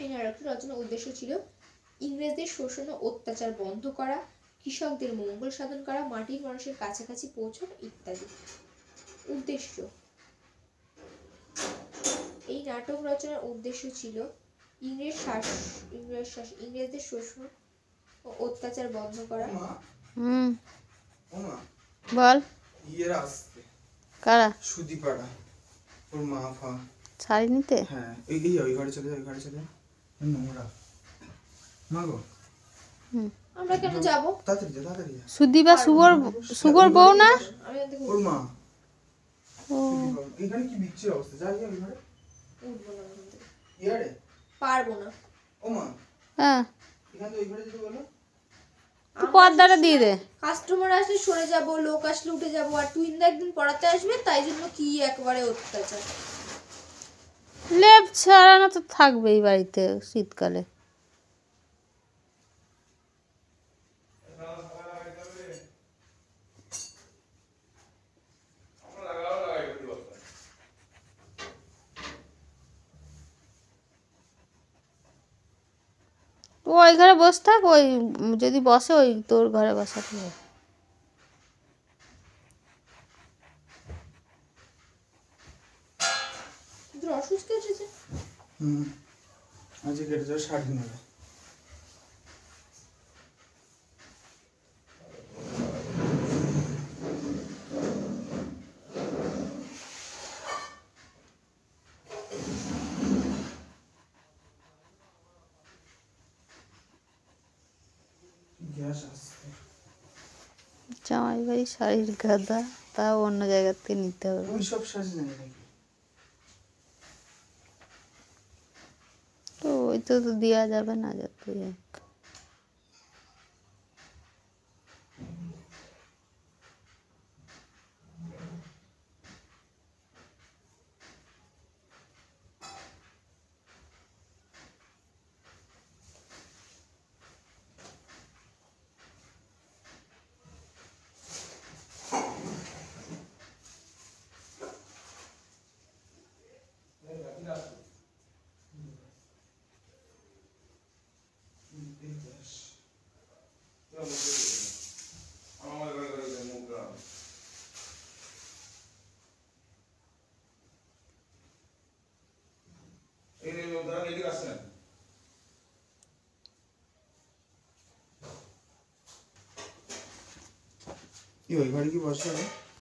এই নাটকটির রচনার উদ্দেশ্য ছিল ইংরেজদের শোষণ ও অত্যাচার বন্ধ করা, কৃষকদের মঙ্গল সাধন করা, মাটির মানুষের কাছাকাছি পৌঁছানো ইত্যাদি। উদ্দেশ্য: এই নাটক রচনার উদ্দেশ্য ছিল ইংরেজদের শোষণ ও অত্যাচার বন্ধ করা। বল। কারা? সুদীপাড়া ওর মা ফা শাড়ি নিতে। হ্যাঁ ওই ঘরে চলে নোংরা মা গো। আমরা কেন যাব? তাড়াতাড়ি যা তাড়াতাড়ি যা। সুদীপা সুগর বউ না? ওর মা। এখানে কি বিচ্ছির অবস্থা? যা ওই ঘরে। উঠবো না ওখান থেকে। ইয়ারে পারবো না। ও মা। হ্যাঁ। এখানে ওই ঘরে যেতে বলো। তুই পর্দাটা দিয়ে দে। কাস্টমার আসলে সরে যাব, লোক আসলে উঠে যাব, আর তুই না একদিন পড়াতে আসবে, তাই জন্য কি একবারে অত্যাচার। লেপ ছাড়ানো তো থাকবেই বাড়িতে শীতকালে। ও ওই ঘরে বসে থাক, ওই যদি বসে ওই তোর ঘরে বসাতে হবে। অসুস্থ হয়েছে। আজকে কেটে যাবে 60 দিন হলো। জামাই বাড়ি শাড়ির গাদা, তাও অন্য জায়গা থেকে নিতে হবে। ওই সব শাড়ি নেই নাকি? তো ওই তো দেওয়া যাবে না যত। ওই ঘরে কি বসে?